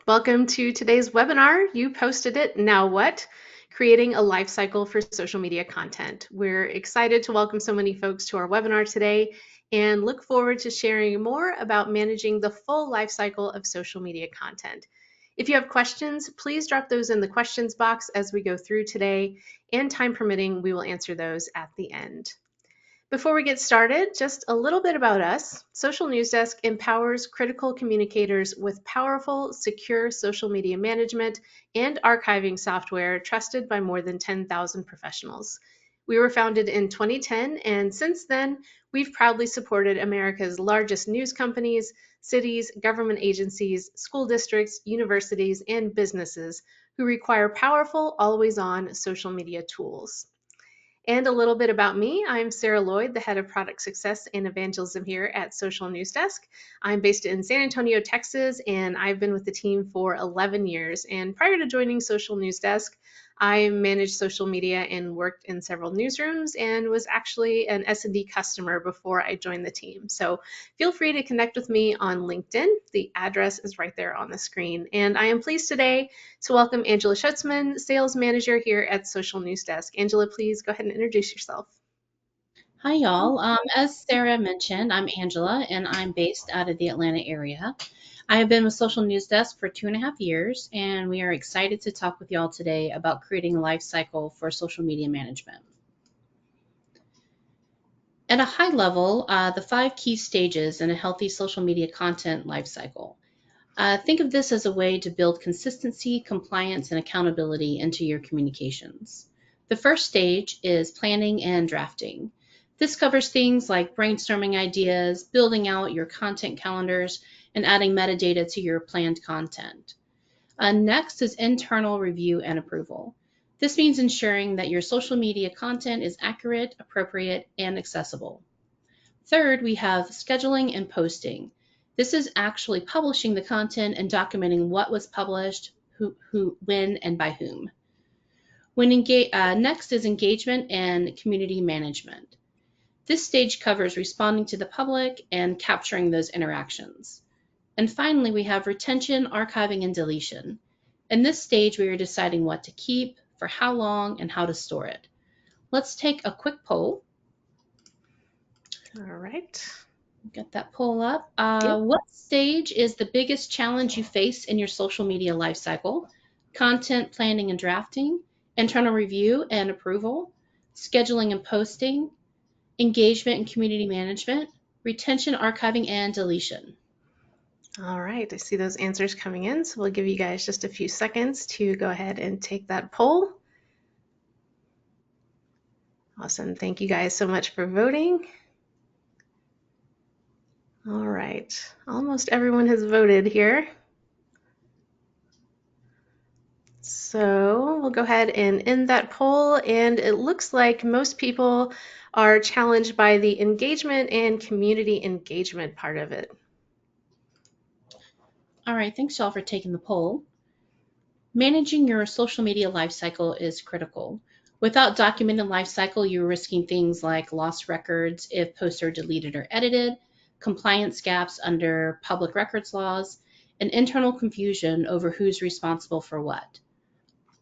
Welcome to today's webinar. You posted it, now what? Creating a life cycle for social media content. We're excited to welcome so many folks to our webinar today and look forward to sharing more about managing the full life cycle of social media content. If you have questions, please drop those in the questions box as we go through today, and time permitting, we will answer those at the end. Before we get started, just a little bit about us. Social News Desk empowers critical communicators with powerful, secure social media management and archiving software trusted by more than 10,000 professionals. We were founded in 2010, and since then, we've proudly supported America's largest news companies, cities, government agencies, school districts, universities, and businesses who require powerful, always-on social media tools. And a little bit about me. I'm Sarah Lloyd, the head of product success and evangelism here at Social News Desk. I'm based in San Antonio, Texas, and I've been with the team for 11 years. And prior to joining Social News Desk, I managed social media and worked in several newsrooms and was actually an S&D customer before I joined the team. So feel free to connect with me on LinkedIn. The address is right there on the screen. And I am pleased today to welcome Angela Schutzman, sales manager here at Social News Desk. Angela, please go ahead and introduce yourself. Hi, y'all. As Sarah mentioned, I'm Angela, and I'm based out of the Atlanta area. I have been with Social News Desk for 2.5 years, and we are excited to talk with y'all today about creating a life cycle for social media management. At a high level, the 5 key stages in a healthy social media content life cycle. Think of this as a way to build consistency, compliance, and accountability into your communications. The first stage is planning and drafting. This covers things like brainstorming ideas, building out your content calendars, and adding metadata to your planned content. Next is internal review and approval. This means ensuring that your social media content is accurate, appropriate, and accessible. Third, we have scheduling and posting. This is actually publishing the content and documenting what was published, who, when, and by whom. Next is engagement and community management. This stage covers responding to the public and capturing those interactions. And finally, we have retention, archiving, and deletion. In this stage, we are deciding what to keep, for how long, and how to store it. Let's take a quick poll. All right. Get that poll up. What stage is the biggest challenge you face in your social media lifecycle? Content planning and drafting, internal review and approval, scheduling and posting, engagement and community management, retention, archiving, and deletion. All right, I see those answers coming in, so we'll give you guys just a few seconds to go ahead and take that poll. Awesome, thank you guys so much for voting. All right, almost everyone has voted here. So we'll go ahead and end that poll, and it looks like most people are challenged by the engagement and community engagement part of it. All right, thanks y'all for taking the poll. Managing your social media lifecycle is critical. Without documented lifecycle, you're risking things like lost records if posts are deleted or edited, compliance gaps under public records laws, and internal confusion over who's responsible for what.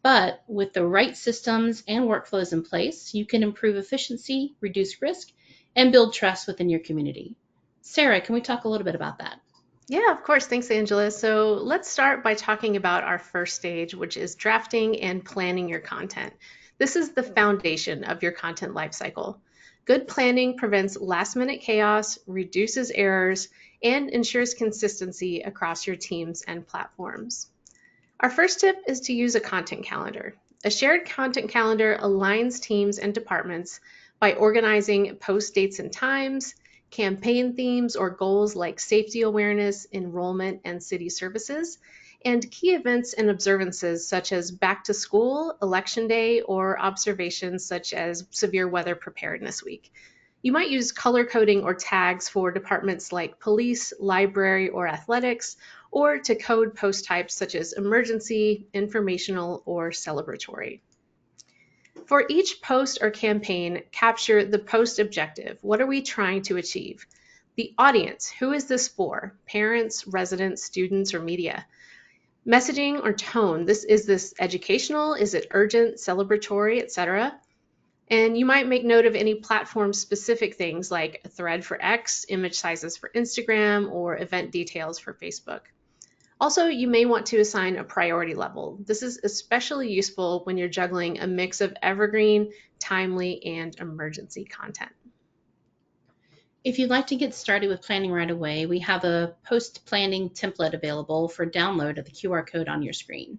But with the right systems and workflows in place, you can improve efficiency, reduce risk, and build trust within your community. Sarah, can we talk a little bit about that? Yeah, of course. Thanks, Angela. So let's start by talking about our first stage, which is drafting and planning your content. This is the foundation of your content lifecycle. Good planning prevents last-minute chaos, reduces errors, and ensures consistency across your teams and platforms. Our first tip is to use a content calendar. A shared content calendar aligns teams and departments by organizing post dates and times, campaign themes or goals like safety awareness, enrollment, and city services, and key events and observances such as back to school, election day, or observations such as severe weather preparedness week. You might use color coding or tags for departments like police, library, or athletics, or to code post types such as emergency, informational, or celebratory. For each post or campaign, capture the post objective. What are we trying to achieve? The audience, who is this for? Parents, residents, students, or media? Messaging or tone. This educational? Is it urgent, celebratory, etc.? And you might make note of any platform specific things like a thread for X, image sizes for Instagram, or event details for Facebook. Also, you may want to assign a priority level. This is especially useful when you're juggling a mix of evergreen, timely, and emergency content. If you'd like to get started with planning right away, we have a post-planning template available for download at the QR code on your screen.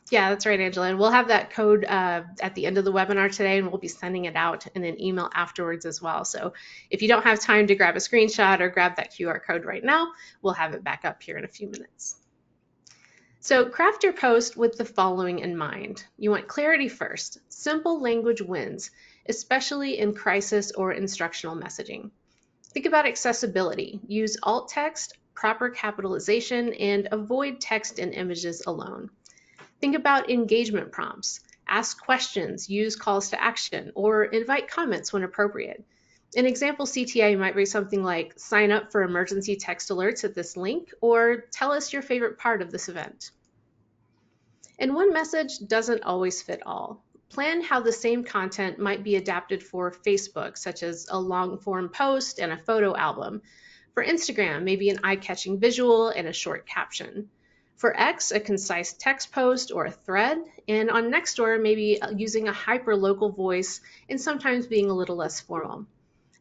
Yeah, that's right, Angela. And we'll have that code at the end of the webinar today, and we'll be sending it out in an email afterwards as well. So if you don't have time to grab a screenshot or grab that QR code right now, we'll have it back up here in a few minutes. So craft your post with the following in mind. You want clarity first. Simple language wins, especially in crisis or instructional messaging. Think about accessibility. Use alt text, proper capitalization, and avoid text and images alone. Think about engagement prompts. Ask questions, use calls to action, or invite comments when appropriate. An example CTA might be something like, sign up for emergency text alerts at this link, or tell us your favorite part of this event. And one message doesn't always fit all. Plan how the same content might be adapted for Facebook, such as a long form post and a photo album. For Instagram, maybe an eye-catching visual and a short caption. For X, a concise text post or a thread. And on Nextdoor, maybe using a hyper-local voice and sometimes being a little less formal.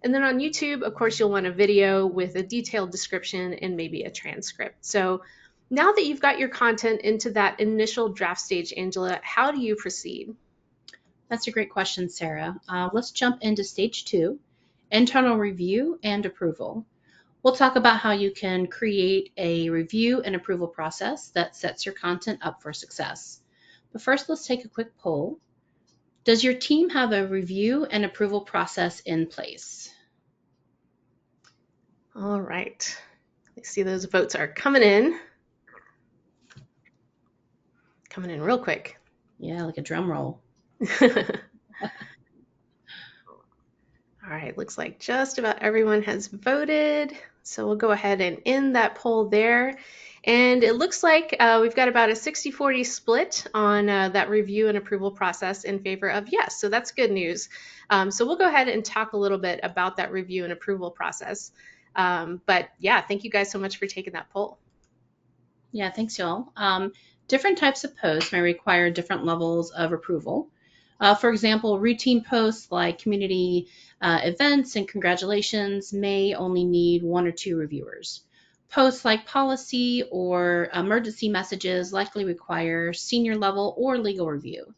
And then on YouTube, of course, you'll want a video with a detailed description and maybe a transcript. So now that you've got your content into that initial draft stage, Angela, how do you proceed? That's a great question, Sarah. Let's jump into stage 2, internal review and approval. We'll talk about how you can create a review and approval process that sets your content up for success. But first, let's take a quick poll. Does your team have a review and approval process in place? All right. I see those votes are coming in. Coming in real quick. Yeah, like a drum roll. All right, looks like just about everyone has voted. So we'll go ahead and end that poll there. And it looks like we've got about a 60-40 split on that review and approval process in favor of yes. So that's good news. So we'll go ahead and talk a little bit about that review and approval process. But yeah, thank you guys so much for taking that poll. Yeah, thanks, y'all. Different types of posts may require different levels of approval. For example, routine posts like community events and congratulations may only need 1 or 2 reviewers. Posts like policy or emergency messages likely require senior level or legal review.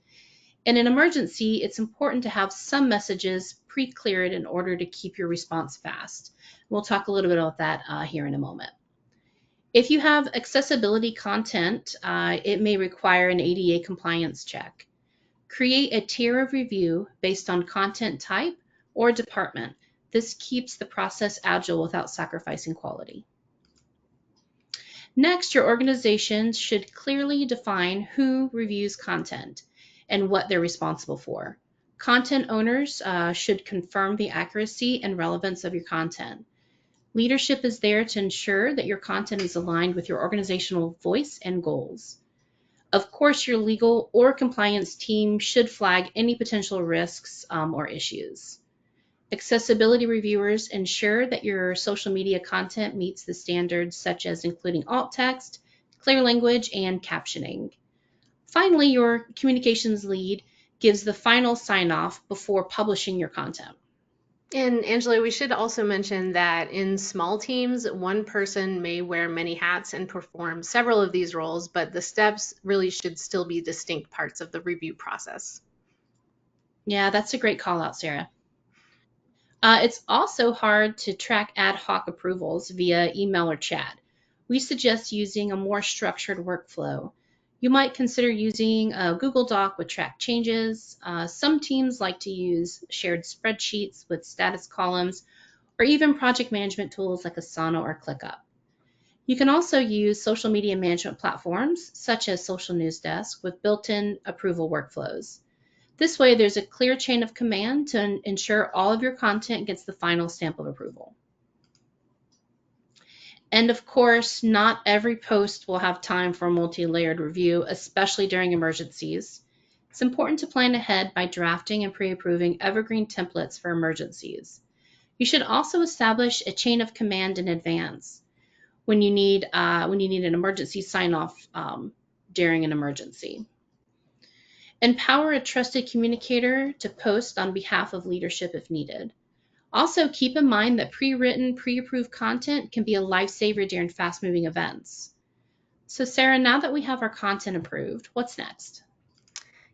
In an emergency, it's important to have some messages pre-cleared in order to keep your response fast. We'll talk a little bit about that here in a moment. If you have accessibility content, it may require an ADA compliance check. Create a tier of review based on content type or department. This keeps the process agile without sacrificing quality. Next, your organization should clearly define who reviews content and what they're responsible for. Content owners should confirm the accuracy and relevance of your content. Leadership is there to ensure that your content is aligned with your organizational voice and goals. Of course, your legal or compliance team should flag any potential risks or issues. Accessibility reviewers ensure that your social media content meets the standards such as including alt text, clear language, and captioning. Finally, your communications lead gives the final sign-off before publishing your content. And Angela, we should also mention that in small teams, one person may wear many hats and perform several of these roles, but the steps really should still be distinct parts of the review process. Yeah, that's a great call out, Sarah. It's also hard to track ad hoc approvals via email or chat. We suggest using a more structured workflow. You might consider using a Google Doc with track changes. Some teams like to use shared spreadsheets with status columns, or even project management tools like Asana or ClickUp. You can also use social media management platforms such as Social News Desk with built-in approval workflows. This way, there's a clear chain of command to ensure all of your content gets the final stamp of approval. And of course, not every post will have time for a multi-layered review, especially during emergencies. It's important to plan ahead by drafting and pre-approving evergreen templates for emergencies. You should also establish a chain of command in advance when you need an emergency sign off during an emergency. Empower a trusted communicator to post on behalf of leadership if needed. Also, keep in mind that pre-written, pre-approved content can be a lifesaver during fast-moving events. So, Sarah, now that we have our content approved, what's next?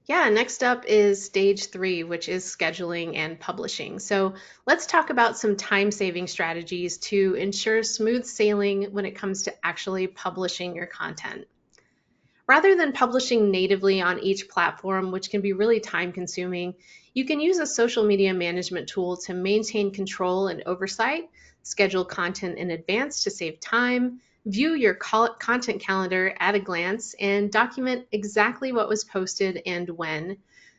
Yeah, next up is stage 3, which is scheduling and publishing. So let's talk about some time-saving strategies to ensure smooth sailing when it comes to actually publishing your content. Rather than publishing natively on each platform, which can be really time consuming, you can use a social media management tool to maintain control and oversight, schedule content in advance to save time, view your content calendar at a glance, and document exactly what was posted and when.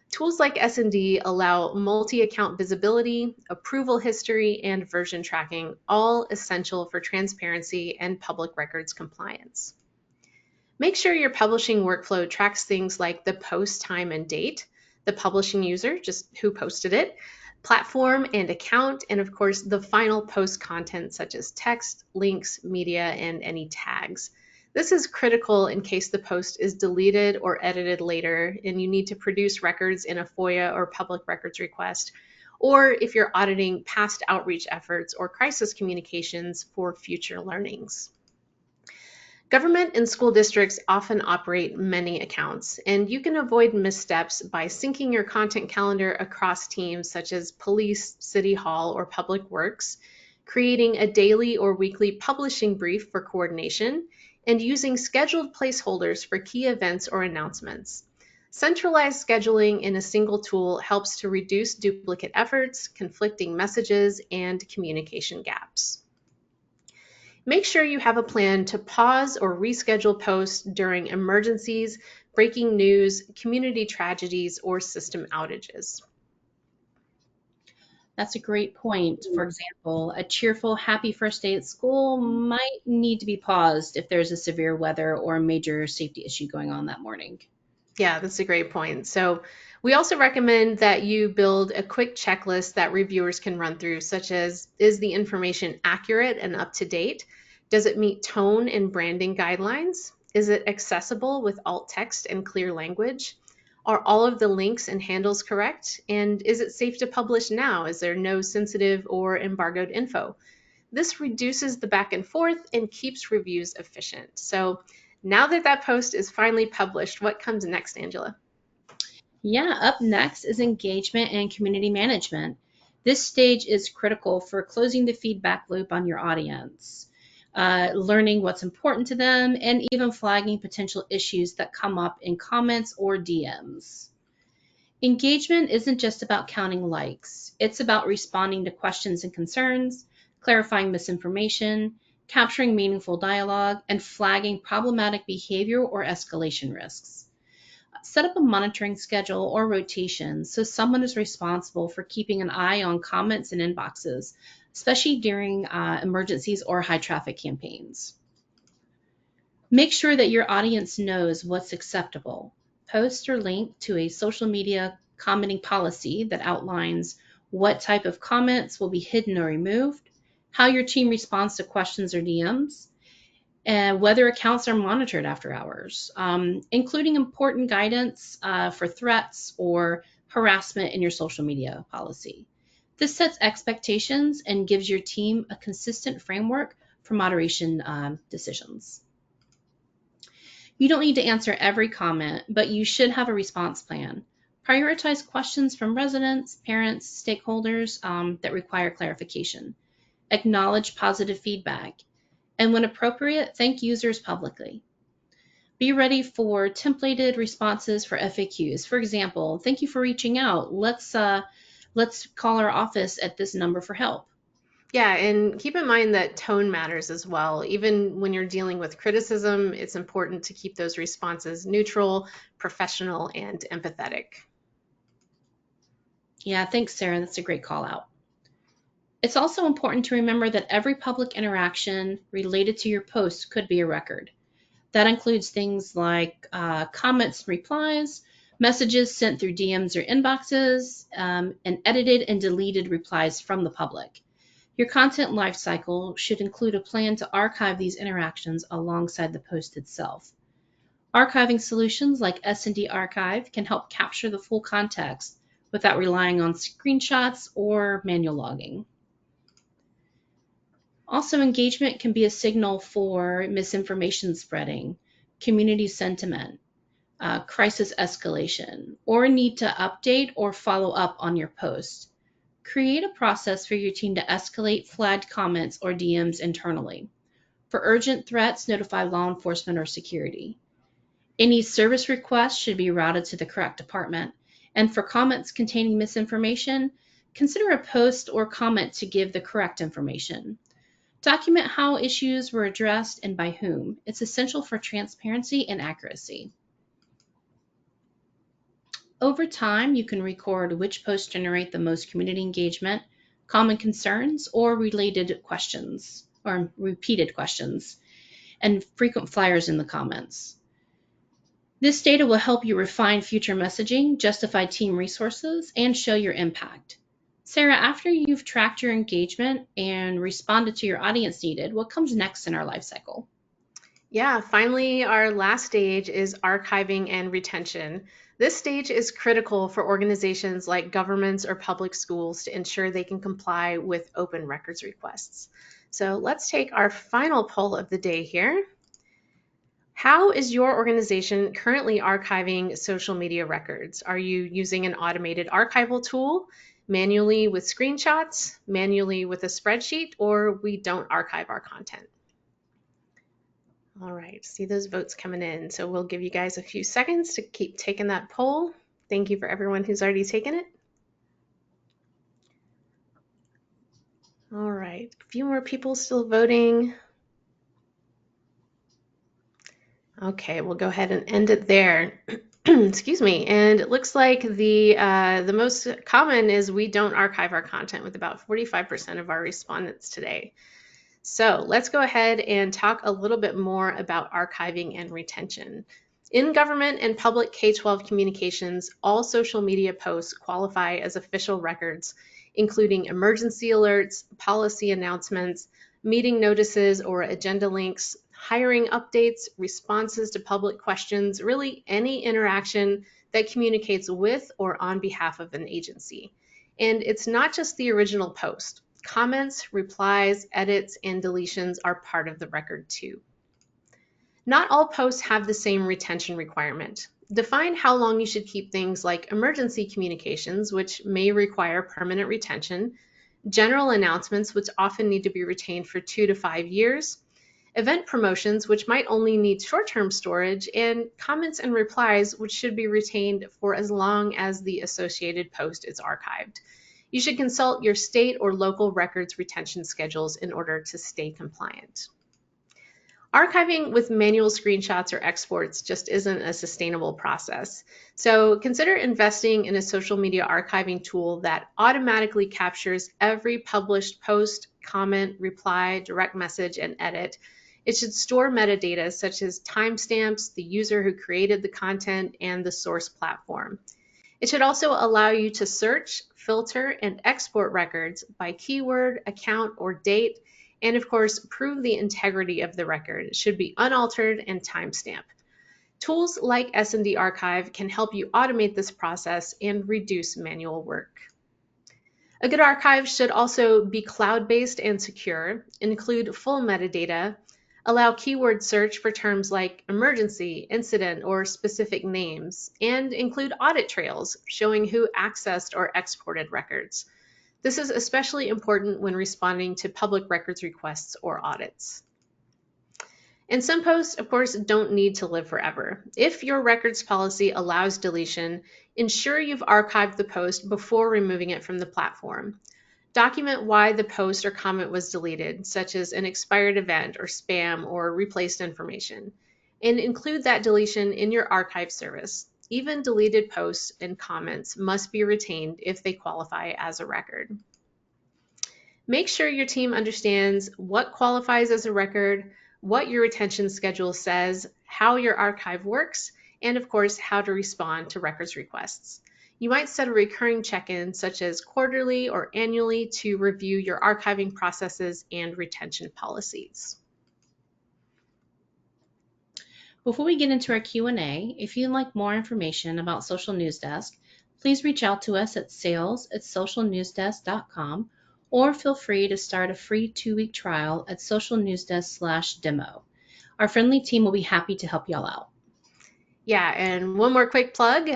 Tools like SND allow multi account visibility, approval history, and version tracking, all essential for transparency and public records compliance. Make sure your publishing workflow tracks things like the post time and date, the publishing user, just who posted it, platform and account, and of course, the final post content such as text, links, media, and any tags. This is critical in case the post is deleted or edited later and you need to produce records in a FOIA or public records request, or if you're auditing past outreach efforts or crisis communications for future learnings. Government and school districts often operate many accounts, and you can avoid missteps by syncing your content calendar across teams such as police, city hall, or public works, creating a daily or weekly publishing brief for coordination, and using scheduled placeholders for key events or announcements. Centralized scheduling in a single tool helps to reduce duplicate efforts, conflicting messages, and communication gaps. Make sure you have a plan to pause or reschedule posts during emergencies, breaking news, community tragedies, or system outages. That's a great point. For example, a cheerful, happy first day at school might need to be paused if there's a severe weather or a major safety issue going on that morning. Yeah, that's a great point. So, we also recommend that you build a quick checklist that reviewers can run through, such as: is the information accurate and up to date? Does it meet tone and branding guidelines? Is it accessible with alt text and clear language? Are all of the links and handles correct? And is it safe to publish now? Is there no sensitive or embargoed info? This reduces the back and forth and keeps reviews efficient. So now that that post is finally published, what comes next, Angela? Yeah, up next is engagement and community management. This stage is critical for closing the feedback loop on your audience, learning what's important to them, and even flagging potential issues that come up in comments or DMs. Engagement isn't just about counting likes, it's about responding to questions and concerns, clarifying misinformation, capturing meaningful dialogue, and flagging problematic behavior or escalation risks. Set up a monitoring schedule or rotation so someone is responsible for keeping an eye on comments and inboxes, especially during emergencies or high traffic campaigns. Make sure that your audience knows what's acceptable. Post or link to a social media commenting policy that outlines what type of comments will be hidden or removed, how your team responds to questions or DMs, and whether accounts are monitored after hours, including important guidance for threats or harassment in your social media policy. This sets expectations and gives your team a consistent framework for moderation decisions. You don't need to answer every comment, but you should have a response plan. Prioritize questions from residents, parents, stakeholders that require clarification. Acknowledge positive feedback, and when appropriate, thank users publicly. Be ready for templated responses for FAQs. For example, thank you for reaching out. Let's call our office at this number for help. Yeah, and keep in mind that tone matters as well. Even when you're dealing with criticism, it's important to keep those responses neutral, professional, and empathetic. Yeah, thanks, Sarah. That's a great call out. It's also important to remember that every public interaction related to your post could be a record. That includes things like comments, replies, messages sent through DMs or inboxes, and edited and deleted replies from the public. Your content lifecycle should include a plan to archive these interactions alongside the post itself. Archiving solutions like SND Archive can help capture the full context without relying on screenshots or manual logging. Also, engagement can be a signal for misinformation spreading, community sentiment, crisis escalation, or need to update or follow up on your post. Create a process for your team to escalate flagged comments or DMs internally. For urgent threats, notify law enforcement or security. Any service requests should be routed to the correct department. And for comments containing misinformation, consider a post or comment to give the correct information. Document how issues were addressed and by whom. It's essential for transparency and accuracy. Over time, you can record which posts generate the most community engagement, common concerns, or related questions, or repeated questions, and frequent flyers in the comments. This data will help you refine future messaging, justify team resources, and show your impact. Sarah, after you've tracked your engagement and responded to your audience needed, what comes next in our life cycle? Yeah, finally, our last stage is archiving and retention. This stage is critical for organizations like governments or public schools to ensure they can comply with open records requests. So let's take our final poll of the day here. How is your organization currently archiving social media records? Are you using an automated archival tool, manually with screenshots, manually with a spreadsheet, or we don't archive our content? All right, see those votes coming in. So we'll give you guys a few seconds to keep taking that poll. Thank you for everyone who's already taken it. All right, a few more people still voting. Okay, we'll go ahead and end it there. Excuse me. And it looks like the most common is we don't archive our content with about 45% of our respondents today. So let's go ahead and talk a little bit more about archiving and retention. In government and public K-12 communications, all social media posts qualify as official records, including emergency alerts, policy announcements, meeting notices or agenda links, hiring updates, responses to public questions, really any interaction that communicates with or on behalf of an agency. And it's not just the original post. Comments, replies, edits, and deletions are part of the record too. Not all posts have the same retention requirement. Define how long you should keep things like emergency communications, which may require permanent retention, general announcements, which often need to be retained for 2 to 5 years, event promotions, which might only need short-term storage, and comments and replies, which should be retained for as long as the associated post is archived. You should consult your state or local records retention schedules in order to stay compliant. Archiving with manual screenshots or exports just isn't a sustainable process. So consider investing in a social media archiving tool that automatically captures every published post, comment, reply, direct message, and edit. It should store metadata such as timestamps, the user who created the content, and the source platform. It should also allow you to search, filter, and export records by keyword, account, or date, and of course, prove the integrity of the record. It should be unaltered and timestamped. Tools like SND Archive can help you automate this process and reduce manual work. A good archive should also be cloud-based and secure, include full metadata, allow keyword search for terms like emergency, incident, or specific names, and include audit trails showing who accessed or exported records. This is especially important when responding to public records requests or audits. And some posts, of course, don't need to live forever. If your records policy allows deletion, ensure you've archived the post before removing it from the platform. Document why the post or comment was deleted, such as an expired event or spam or replaced information, and include that deletion in your archive service. Even deleted posts and comments must be retained if they qualify as a record. Make sure your team understands what qualifies as a record, what your retention schedule says, how your archive works, and of course, how to respond to records requests. You might set a recurring check-in, such as quarterly or annually, to review your archiving processes and retention policies. Before we get into our Q&A, if you'd like more information about Social News Desk, please reach out to us at sales@socialnewsdesk.com or feel free to start a free 2-week trial at socialnewsdesk/demo. Our friendly team will be happy to help y'all out. Yeah, and one more quick plug.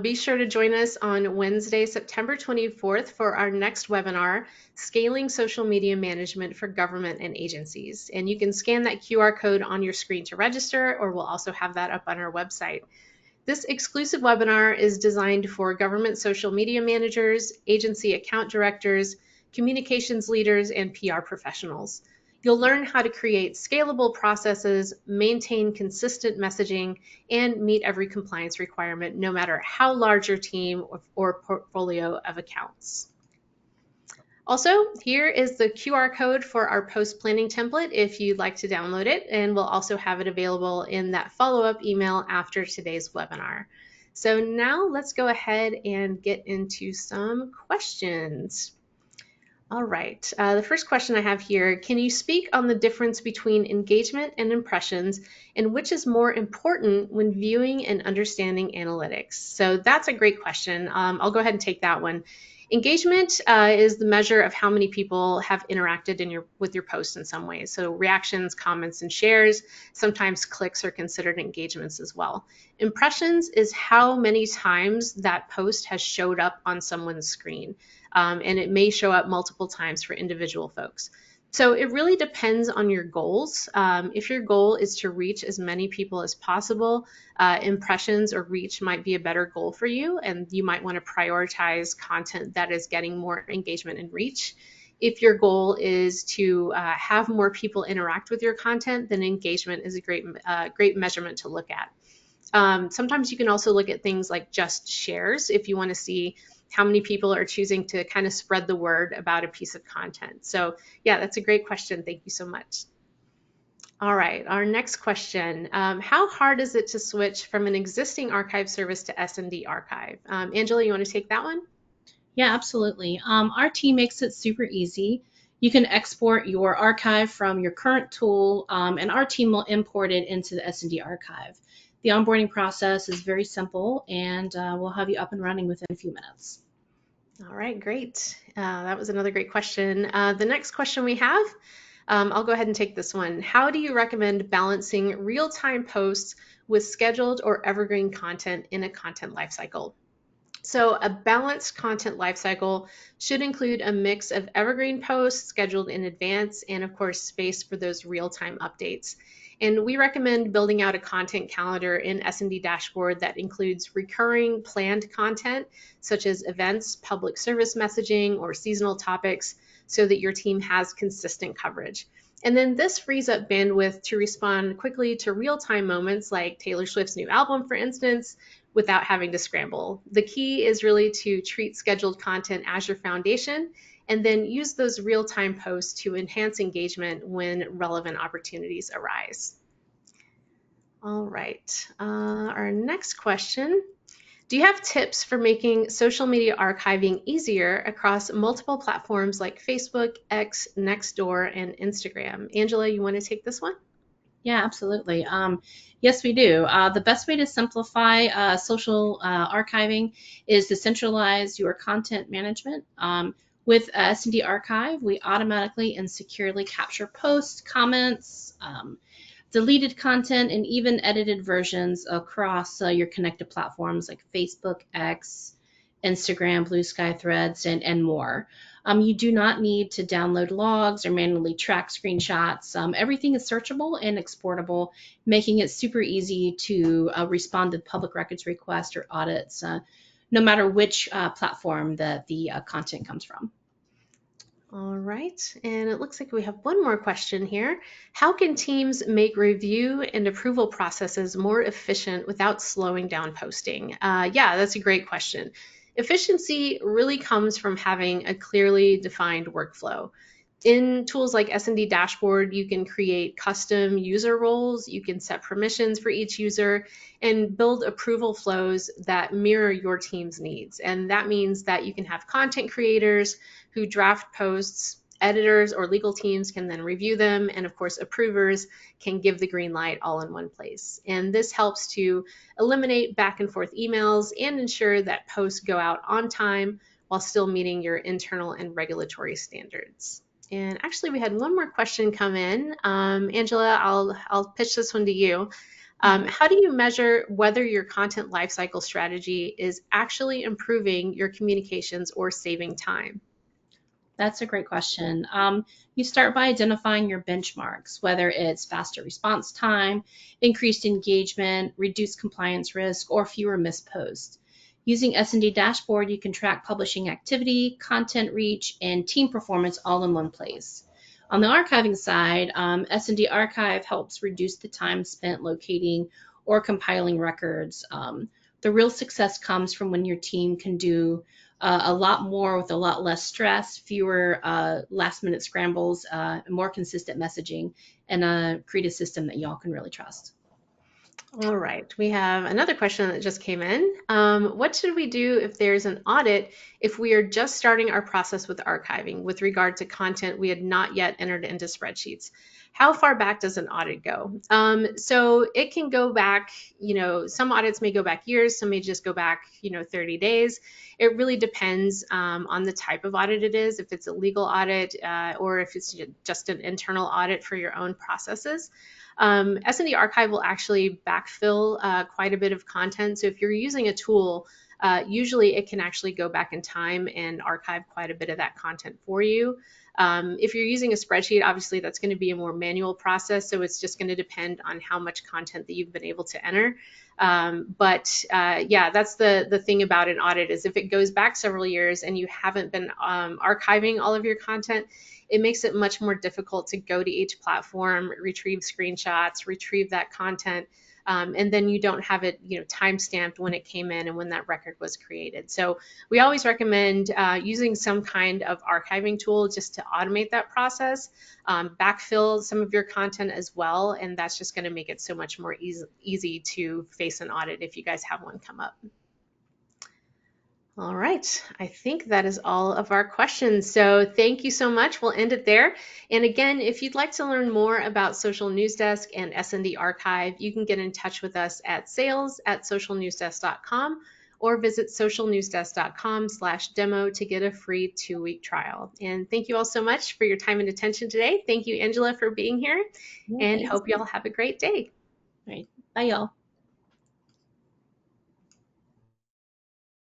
Be sure to join us on Wednesday, September 24th for our next webinar, Scaling Social Media Management for Government and Agencies. And you can scan that QR code on your screen to register, or we'll also have that up on our website. This exclusive webinar is designed for government social media managers, agency account directors, communications leaders, and PR professionals. You'll learn how to create scalable processes, maintain consistent messaging, and meet every compliance requirement, no matter how large your team or portfolio of accounts. Also, here is the QR code for our post planning template if you'd like to download it, and we'll also have it available in that follow-up email after today's webinar. So now let's go ahead and get into some questions. All right, the first question I have here, can you speak on the difference between engagement and impressions and which is more important when viewing and understanding analytics? So that's a great question. I'll go ahead and take that one. Engagement is the measure of how many people have interacted with your post in some ways. So reactions, comments, and shares, sometimes clicks are considered engagements as well. Impressions is how many times that post has showed up on someone's screen. And it may show up multiple times for individual folks. So it really depends on your goals. If your goal is to reach as many people as possible, impressions or reach might be a better goal for you, and you might want to prioritize content that is getting more engagement and reach. If your goal is to have more people interact with your content, then engagement is a great measurement to look at. Sometimes you can also look at things like just shares if you want to see how many people are choosing to kind of spread the word about a piece of content. So yeah, that's a great question. Thank you so much. All right, our next question. How hard is it to switch from an existing archive service to SND archive? Angela, you want to take that one? Yeah, absolutely. Our team makes it super easy. You can export your archive from your current tool, and our team will import it into the SND archive. The onboarding process is very simple, and we'll have you up and running within a few minutes. All right, great. That was another great question. The next question we have, I'll go ahead and take this one. How do you recommend balancing real-time posts with scheduled or evergreen content in a content lifecycle? So a balanced content lifecycle should include a mix of evergreen posts scheduled in advance and of course space for those real-time updates. And we recommend building out a content calendar in S&D dashboard that includes recurring planned content such as events, public service messaging, or seasonal topics so that your team has consistent coverage. And then this frees up bandwidth to respond quickly to real-time moments like Taylor Swift's new album, for instance, without having to scramble. The key is really to treat scheduled content as your foundation and then use those real-time posts to enhance engagement when relevant opportunities arise. All right, our next question. Do you have tips for making social media archiving easier across multiple platforms like Facebook, X, Nextdoor, and Instagram? Angela, you want to take this one? Yeah, absolutely. Yes, we do. The best way to simplify social archiving is to centralize your content management. With S&D Archive, we automatically and securely capture posts, comments, deleted content, and even edited versions across your connected platforms like Facebook, X, Instagram, Blue Sky Threads, and more. You do not need to download logs or manually track screenshots. Everything is searchable and exportable, making it super easy to respond to public records requests or audits, no matter which platform that the content comes from. All right, and it looks like we have one more question here. How can teams make review and approval processes more efficient without slowing down posting? Yeah, that's a great question. Efficiency really comes from having a clearly defined workflow. In tools like SND Dashboard, you can create custom user roles, you can set permissions for each user, and build approval flows that mirror your team's needs. And that means that you can have content creators who draft posts, editors or legal teams can then review them, and of course, approvers can give the green light all in one place. And this helps to eliminate back and forth emails and ensure that posts go out on time while still meeting your internal and regulatory standards. And actually, we had one more question come in. Angela, I'll pitch this one to you. Mhm. How do you measure whether your content lifecycle strategy is actually improving your communications or saving time? That's a great question. You start by identifying your benchmarks, whether it's faster response time, increased engagement, reduced compliance risk, or fewer missed posts. Using S&D Dashboard, you can track publishing activity, content reach, and team performance all in one place. On the archiving side, S&D Archive helps reduce the time spent locating or compiling records. The real success comes from when your team can do a lot more with a lot less stress, fewer last minute scrambles, more consistent messaging, and create a system that y'all can really trust. All right, we have another question that just came in. What should we do if there's an audit if we are just starting our process with archiving with regard to content we had not yet entered into spreadsheets? How far back does an audit go? So it can go back, some audits may go back years, some may just go back, 30 days. It really depends on the type of audit it is, if it's a legal audit or if it's just an internal audit for your own processes. S&D Archive will actually backfill quite a bit of content. So if you're using a tool, usually it can actually go back in time and archive quite a bit of that content for you. If you're using a spreadsheet, obviously that's going to be a more manual process. So it's just going to depend on how much content that you've been able to enter. Yeah, that's the thing about an audit is if it goes back several years and you haven't been archiving all of your content, it makes it much more difficult to go to each platform, retrieve screenshots, retrieve that content, and then you don't have it, time stamped when it came in and when that record was created. So we always recommend using some kind of archiving tool just to automate that process, backfill some of your content as well, and that's just going to make it so much more easy to face an audit if you guys have one come up. All right, I think that is all of our questions. So thank you so much. We'll end it there. And again, if you'd like to learn more about Social News Desk and SND Archive, you can get in touch with us at sales@socialnewsdesk.com or visit socialnewsdesk.com/demo to get a free 2-week trial. And thank you all so much for your time and attention today. Thank you, Angela, for being here, Yeah, and thanks. hope you all have a great day. All right. Bye, y'all.